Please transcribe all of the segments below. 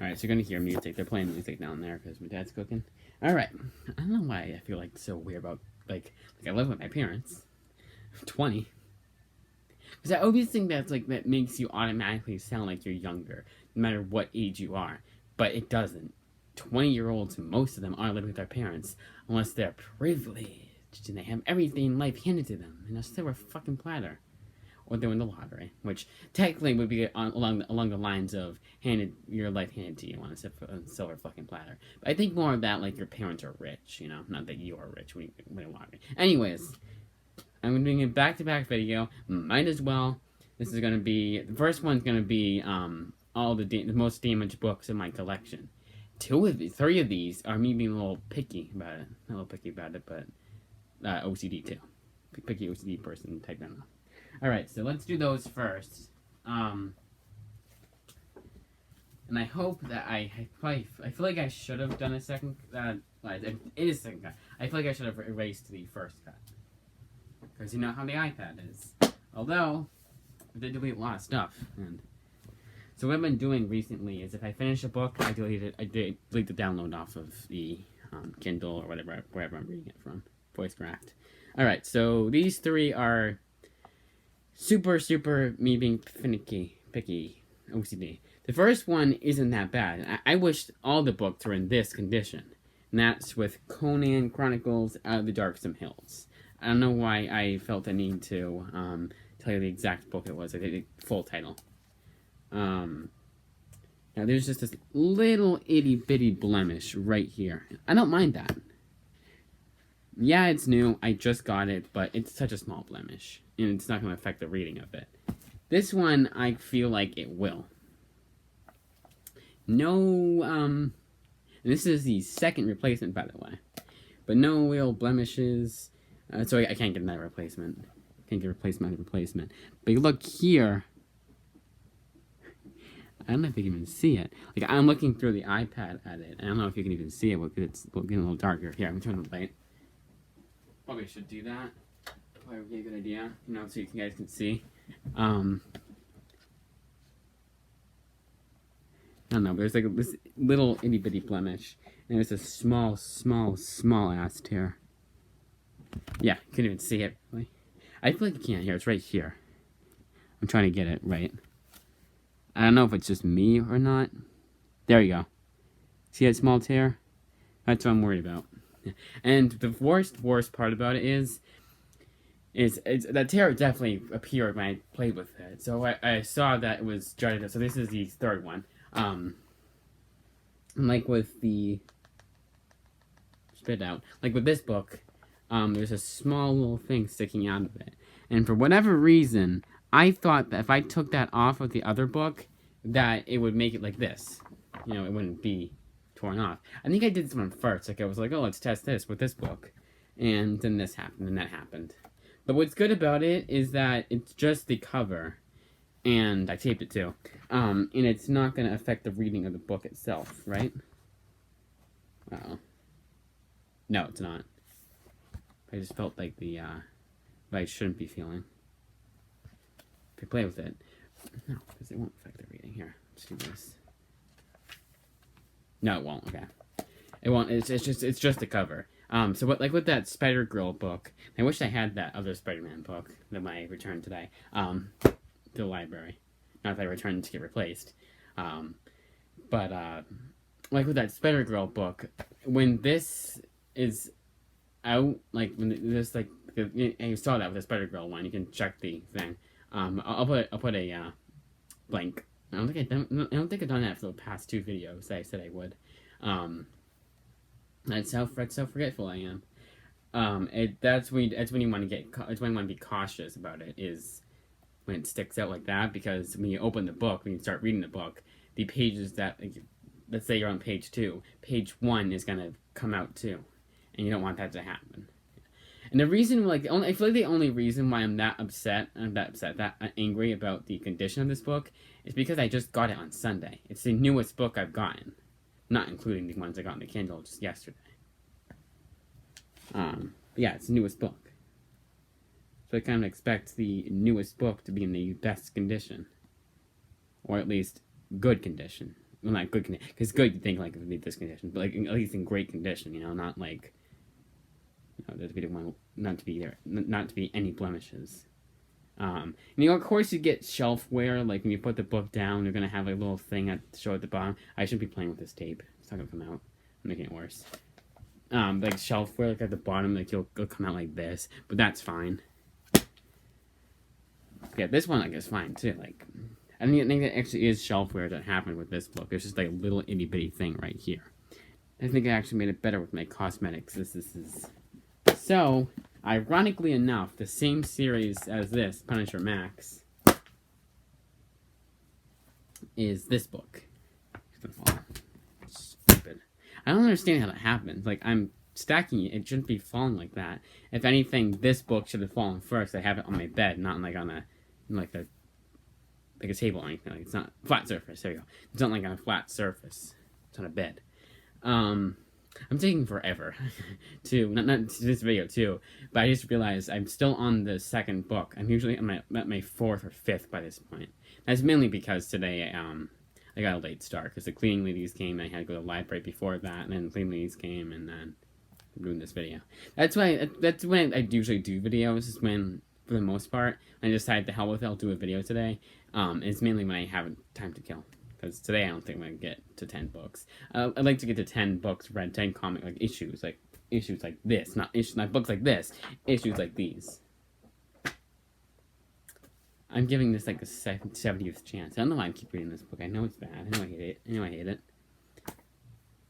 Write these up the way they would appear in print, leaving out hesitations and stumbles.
Alright, so you're gonna hear music. They're playing music down there because my dad's cooking. Alright. I don't know why I feel like so weird about, like I live with my parents. I'm 20. Because I always think that's, like, that makes you automatically sound like you're younger, no matter what age you are. But it doesn't. 20-year-olds, most of them are living with their parents, unless they're privileged and they have everything in life handed to them in a silver fucking platter. Or they win the lottery, which technically would be along the lines of your life handed to you on a silver fucking platter. But I think more of that, like, your parents are rich, you know, not that you are rich when you win a lottery. Anyways, I'm doing a back-to-back video. Might as well. This is gonna be the first one's gonna be all the most damaged books in my collection. 3 of these are me being a little picky about it. Not a little picky about it, but OCD too. Picky OCD person type that. Alright, so let's do those first. And I hope that I feel like I should have done a second. It is second cut. I feel like I should have erased the first cut. Because you know how the iPad is. Although, I did delete a lot of stuff. And so what I've been doing recently is if I finish a book, I delete the download off of the Kindle or wherever I'm reading it from. VoiceCraft. Alright, so these 3 are super me being picky, OCD. The first one isn't that bad. I wish all the books were in this condition. And that's with Conan Chronicles Out of the Darksome Hills. I don't know why I felt the need to tell you the exact book it was, like the full title. Now there's just this little itty bitty blemish right here. I don't mind that. Yeah, it's new. I just got it, but it's such a small blemish, and it's not going to affect the reading of it. This one, I feel like it will. No, and this is the second replacement, by the way. But no real blemishes. So I can't get that replacement. Can't get replacement. But you look here. I don't know if you can even see it. Like, I'm looking through the iPad at it. I don't know if you can even see it because it's getting a little darker. Here, I'm turning the light. Probably should do that. Probably would be a good idea, you know, so you guys can see. I don't know, but there's like this little itty bitty blemish, and there's a small ass tear. Yeah, you can't even see it. I feel like you can't hear. It's right here. I'm trying to get it right. I don't know if it's just me or not. There you go. See that small tear? That's what I'm worried about. And the worst part about it is that tear definitely appeared when I played with it. So I saw that it was jutted up. So this is the third one. Like with the spit out, like with this book, there's a small little thing sticking out of it. And for whatever reason, I thought that if I took that off of the other book, that it would make it like this. You know, it wouldn't be torn off. I think I did this one first. Like, I was like, oh, let's test this with this book. And then this happened, and that happened. But what's good about it is that it's just the cover. And I taped it too. And it's not going to affect the reading of the book itself, right? Uh-oh. No, it's not. I just felt like but I shouldn't be feeling. If I play with it. No, because it won't affect the reading. Here, let's do this. No, it won't. Okay, it won't. It's just the cover. So with that Spider-Girl book, I wish I had that other Spider-Man book that I returned today. To the library. Not that I returned to get replaced. But like with that Spider-Girl book, when this is out, like when this and you saw that with the Spider-Girl one, you can check the thing. I'll put a blank. I don't think I've done that for the past 2 videos that I said I would. That's how forgetful I am. That's when you want to be cautious about it, is when it sticks out like that, because when you open the book, when you start reading the book, the pages that, like, let's say you're on page 2, page 1 is gonna come out too, and you don't want that to happen. And the reason, I feel like the only reason why I'm that angry about the condition of this book is because I just got it on Sunday. It's the newest book I've gotten, not including the ones I got in the Kindle just yesterday. Yeah, it's the newest book. So I kind of expect the newest book to be in the best condition. Or at least good condition. well, not good condition, because good you think like it would be this condition, but like at least in great condition, you know, not like, you know, there's video one not to be there, not to be any blemishes. You know, of course you get shelfware, like when you put the book down, you're gonna have a little thing at show at the bottom. I shouldn't be playing with this tape. It's not gonna come out. I'm making it worse. Like shelfware, like at the bottom, like it'll come out like this, but that's fine. Yeah, this one like is fine too. Like, I think that actually is shelfware that happened with this book. It's just like a little itty bitty thing right here. I think I actually made it better with my cosmetics. This is so. Ironically enough, the same series as this, Punisher Max, is this book. Stupid. I don't understand how that happens. Like, I'm stacking it. It shouldn't be falling like that. If anything, this book should have fallen first. I have it on my bed, not like on a table or anything. Like, it's not flat surface. There you go. It's not like on a flat surface. It's on a bed. I'm taking forever to not this video too, but I just realized I'm still on the second book. I'm usually at my fourth or fifth by this point. That's mainly because today I got a late start because the cleaning ladies came. And I had to go to the library before that, and then the cleaning ladies came, and then I'm doing this video. That's when I usually do videos. Is when, for the most part, I decide the hell with it. I'll do a video today. It's mainly when I have time to kill. Because today I don't think I'm going to get to 10 books. I'd like to get to 10 books, read 10 comic, like issues like this. Not books like this. Issues like these. I'm giving this like a 70th chance. I don't know why I keep reading this book. I know it's bad. I know I hate it.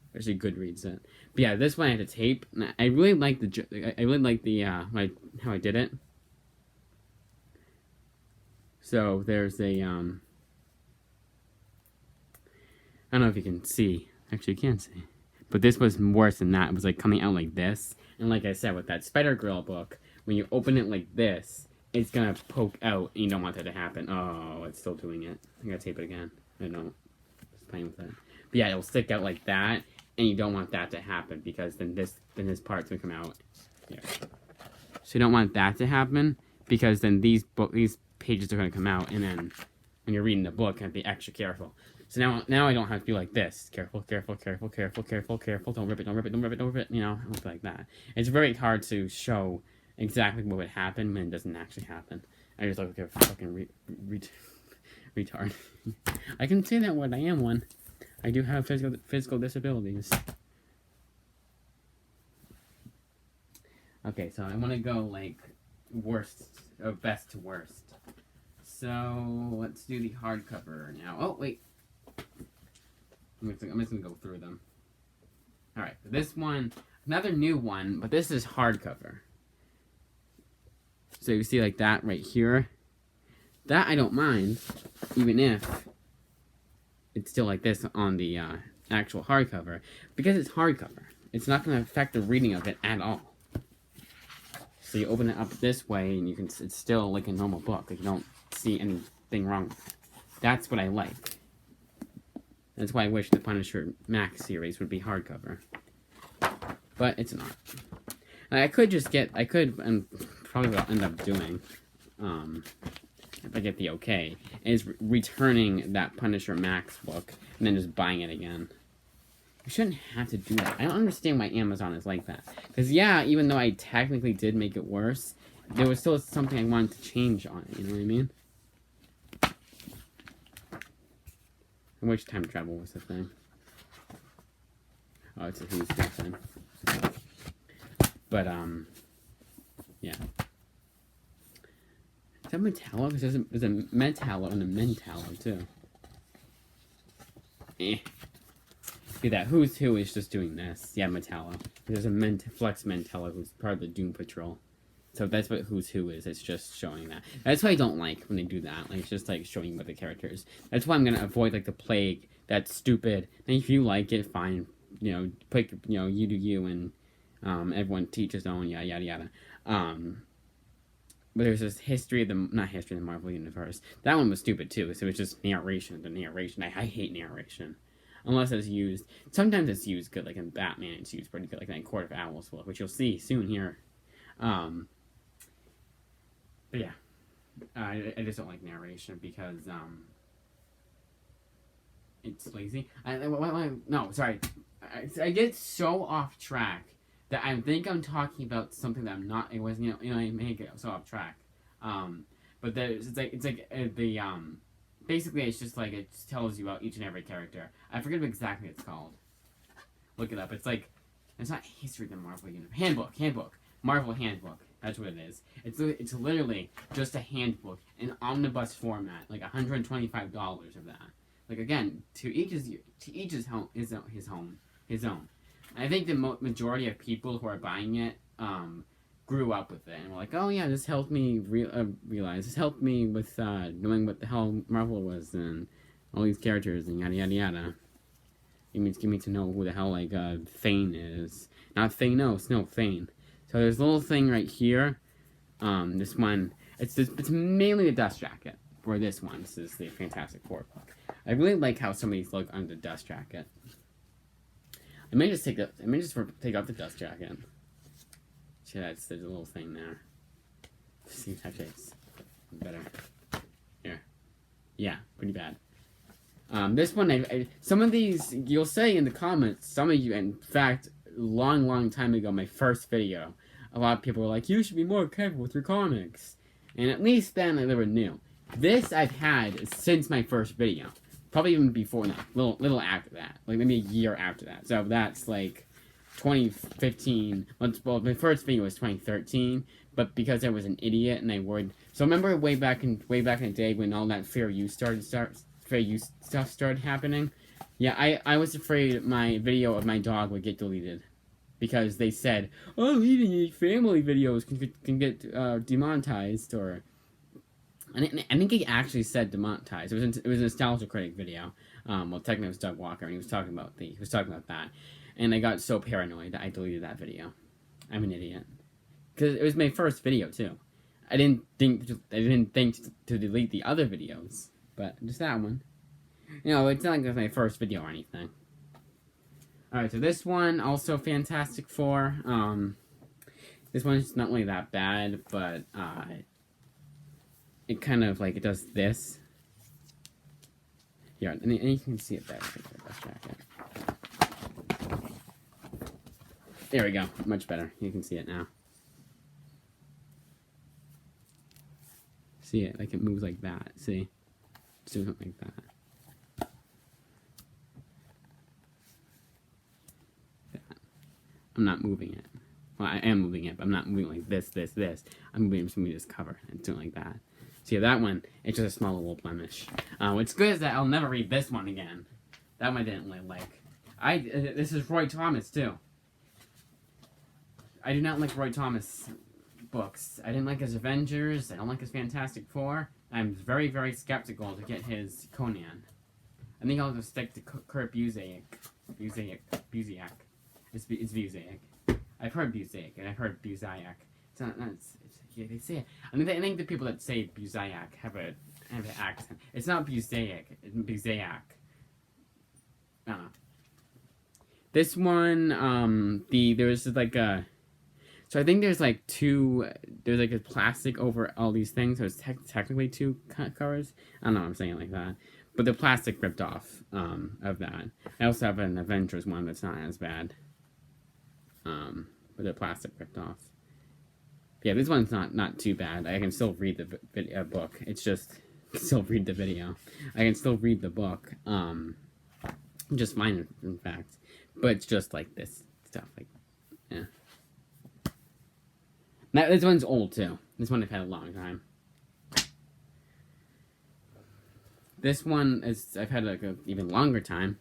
Especially Goodreads it. But yeah, this one I had to tape. I really like the how I did it. So there's a I don't know if you can see. Actually, you can see. But this was worse than that. It was like coming out like this. And like I said, with that Spider-Girl book, when you open it like this, it's going to poke out. And you don't want that to happen. Oh, it's still doing it. I got to tape it again. I don't. Just playing with it. But yeah, it'll stick out like that. And you don't want that to happen. Because then this part's going to come out here. So you don't want that to happen. Because then these pages are going to come out. And then when you're reading the book, you have to be extra careful. So now I don't have to be like this. Careful. Don't rip it. You know, I don't feel like that. It's very hard to show exactly what would happen when it doesn't actually happen. I just look like a fucking retard. I can say that word. I am one. I do have physical disabilities. Okay, so I want to go like best to worst. So let's do the hardcover now. Oh wait. I'm just going to go through them. Alright, this one, another new one, but this is hardcover. So you see like that right here. That I don't mind, even if it's still like this on the actual hardcover. Because it's hardcover, it's not going to affect the reading of it at all. So you open it up this way, and it's still like a normal book. Like you don't see anything wrong with it. That's what I like. That's why I wish the Punisher Max series would be hardcover. But it's not. I could, and probably what I'll end up doing, if I get the okay, is returning that Punisher Max book, and then just buying it again. You shouldn't have to do that. I don't understand why Amazon is like that. Because yeah, even though I technically did make it worse, there was still something I wanted to change on it, you know what I mean? I wish time travel was the thing. Oh, it's a huge thing. But, yeah. Is that Metallo? Because there's a Metallo and a Mentallo, too. See that Who's Who is just doing this. Yeah, Metallo. There's a Flex Mentallo who's part of the Doom Patrol. So that's what Who's Who is. It's just showing that. That's why I don't like when they do that. Like, it's just like showing what the characters. That's why I'm gonna avoid like the Plague. That's stupid. And if you like it, fine. You know, pick. You know, you do you, and everyone teach his own. Yada yada yada. But there's this history of the Marvel Universe. That one was stupid too. So it's just narration. The narration. I hate narration. Unless it's used. Sometimes it's used good. Like in Batman, it's used pretty good. Like in Court of Owls, which you'll see soon here. But yeah, I just don't like narration because it's lazy. No, sorry. I get so off track that I think I'm talking about something that I'm not. It wasn't. I may get so off track. But basically it's just like it just tells you about each and every character. I forget what exactly it's called. Look it up. It's like it's not History of the Marvel Universe. Handbook. Marvel Handbook. That's what it is. It's literally just a handbook in omnibus format, like $125 of that. Like again, to each his home, his own. And I think the majority of people who are buying it grew up with it and were like, oh yeah, this helped me realize. This helped me with knowing what the hell Marvel was and all these characters and yada yada yada. It means give me to know who the hell like Thane is. Not Thanos, no Thane. So there's a little thing right here. This one, it's mainly the Dust Jacket. For this one, this is the Fantastic Four book. I really like how some of these look on the Dust Jacket. I may just take off the Dust Jacket. See, there's a little thing there. See if that fits better. Here, yeah, pretty bad. This one, some of these you'll say in the comments. Some of you, in fact, long time ago, my first video, a lot of people were like, you should be more careful with your comics. And at least then they were new. This I've had since my first video. Probably even before that. Little after that. Like maybe a year after that. So that's like 2015. Well, my first video was 2013. But because I was an idiot and I would... So remember way back in the day when all that fair use stuff started happening? Yeah, I was afraid my video of my dog would get deleted. Because they said, oh, even family videos can get demonetized, or... I think he actually said demonetized. It was a Nostalgia Critic video. Well, technically it was Doug Walker, and he was talking about that. And I got so paranoid that I deleted that video. I'm an idiot. Because it was my first video, too. I didn't think to delete the other videos. But just that one. You know, it's not like it was my first video or anything. Alright, so this one, also Fantastic Four. This one's not really that bad, but it kind of, like, it does this. Yeah, and you can see it better. There we go. Much better. You can see it now. See it? Like, it moves like that. See? Just do something like that. I'm not moving it. Well, I am moving it, but I'm not moving like this. I'm moving this cover and doing like that. So yeah, that one, it's just a small little blemish. What's good is that I'll never read this one again. That one I didn't really like. This is Roy Thomas, too. I do not like Roy Thomas books. I didn't like his Avengers. I don't like his Fantastic Four. I'm very, very skeptical to get his Conan. I think I'll just stick to Kurt Busiek. It's Busiek. I've heard Busiek, and I've heard Busiek. It's not, yeah, they say it. I think the people that say Busiek have an accent. It's not Busiek. It's Busiek. I don't know. This one, there's like a... So I think there's like there's like a plastic over all these things. So it's technically two covers. I don't know, I'm saying it like that. But the plastic ripped off of that. I also have an Avengers one that's not as bad. But the plastic ripped off. Yeah, this one's not too bad. I can still read the book. It's just still read the video. I can still read the book. Just fine, in fact. But it's just like this stuff. Like, yeah. Now, this one's old too. This one I've had a long time. This one I've had like an even longer time.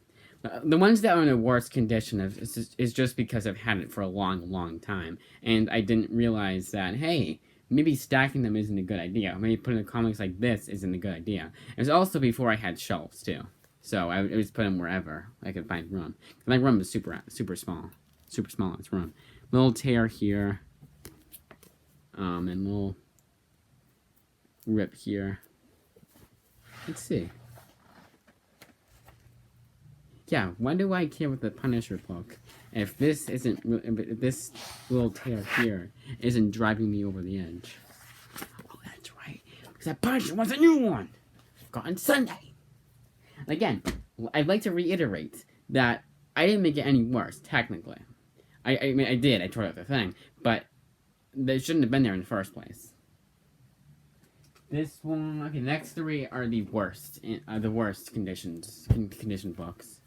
The ones that are in the worst condition is just because I've had it for a long time. And I didn't realize that, hey, maybe stacking them isn't a good idea. Maybe putting the comics like this isn't a good idea. It was also before I had shelves, too. So I would just put them wherever I could find room. My room is super small. Super small, it's room. Little tear here. And little rip here. Let's see. Yeah, why do I care with the Punisher book if this little tear here isn't driving me over the edge? Oh, that's right. Because that Punisher was a new one. Got on Sunday. And again, I'd like to reiterate that I didn't make it any worse, technically. I mean, I did. I tore out the thing. But they shouldn't have been there in the first place. This one... Okay, the next three are the worst conditioned books.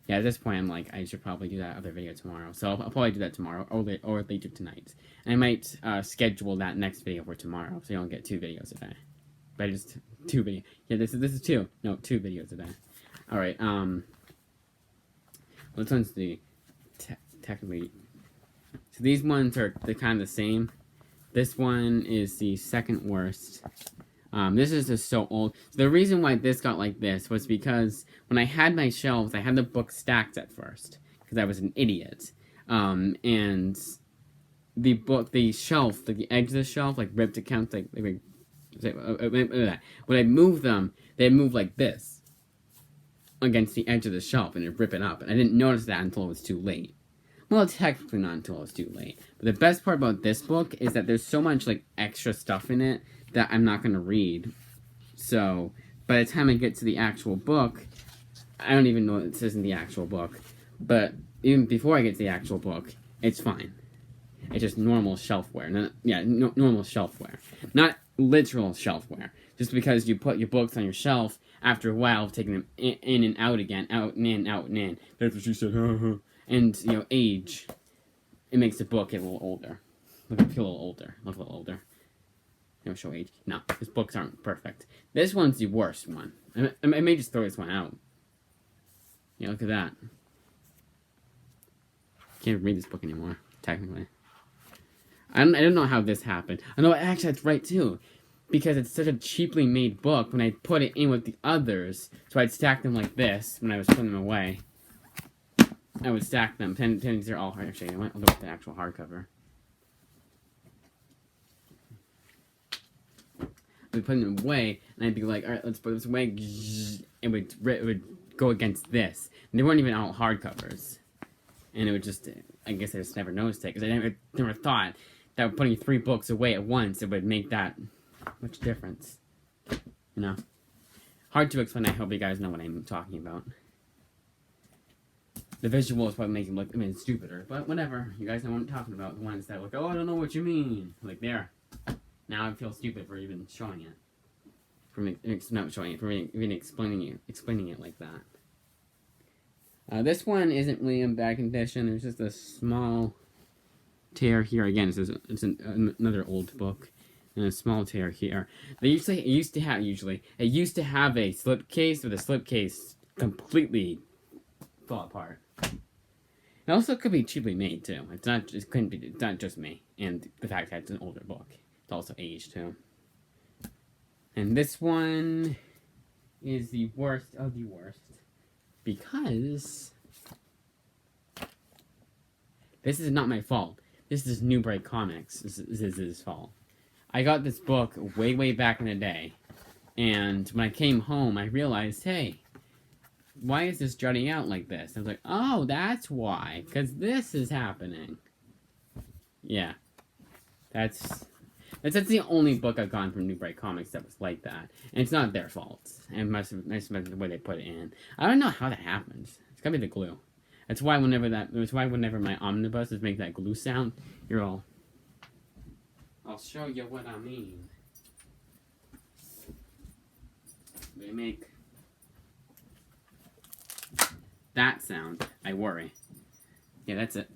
Yeah, at this point, I'm like, I should probably do that other video tomorrow. So I'll probably do that tomorrow or later tonight. And I might schedule that next video for tomorrow, so you don't get 2 videos a day. But just 2 videos. Yeah, this is 2. No, 2 videos a day. All right. This one's the technically. So these ones they're kind of the same. This one is the second worst. This is just so old. So the reason why this got like this was because when I had my shelves, I had the books stacked at first because I was an idiot. And the shelf, like the edge of the shelf, like ripped accounts, like when I moved them, they moved like this against the edge of the shelf, and it'd rip it up. And I didn't notice that until it was too late. Well, technically not until it was too late. But the best part about this book is that there's so much like extra stuff in it that I'm not going to read. So, by the time I get to the actual book, I don't even know this isn't the actual book. But even before I get to the actual book, it's fine. It's just normal shelfware. Normal shelfware. Not literal shelfware. Just because you put your books on your shelf, after a while of taking them in and out again, out and in, out and in. That's what she said. And, age, it makes the book get a little older. Look, I feel a little older. Look a little older. Show age. No, his books aren't perfect. This one's the worst one. I may just throw this one out. Yeah, look at that. Can't read this book anymore, technically. I don't know how this happened. I know, actually, that's right, too. Because it's such a cheaply made book, when I put it in with the others, so I'd stack them like this when I was putting them away. I would stack them. Pretending they're all hard. Actually, I'll go with the actual hardcover. I'd put them away, and I'd be like, alright, let's put this away. It would go against this. And they weren't even all hardcovers. And it would just, I guess I just never noticed it, because I never thought that putting 3 books away at once, it would make that much difference. Hard to explain. I hope you guys know what I'm talking about. The visual is what makes it look, stupider. But whatever. You guys know what I'm talking about. The ones that look, oh, I don't know what you mean. Like, there. Now I feel stupid for even showing it. For not showing it, for even explaining it like that. This one isn't really in bad condition. There's just a small tear here. Again, it's another old book. And a small tear here. It used to have a slipcase, but the slipcase completely fall apart. It also could be cheaply made too. It's not just me, and the fact that it's an older book. It's also aged too. And this one is the worst of the worst because this is not my fault. This is New Bright Comics. This is his fault. I got this book way back in the day, and when I came home, I realized, hey, why is this jutting out like this? I was like, oh, that's why, because this is happening. Yeah, that's the only book I've gotten from New Bright Comics that was like that, and it's not their fault. And it must have been the way they put it in. I don't know how that happens. It's gotta be the glue. That's why whenever my omnibuses make that glue sound, you're all. I'll show you what I mean. They make that sound. I worry. Yeah, that's it.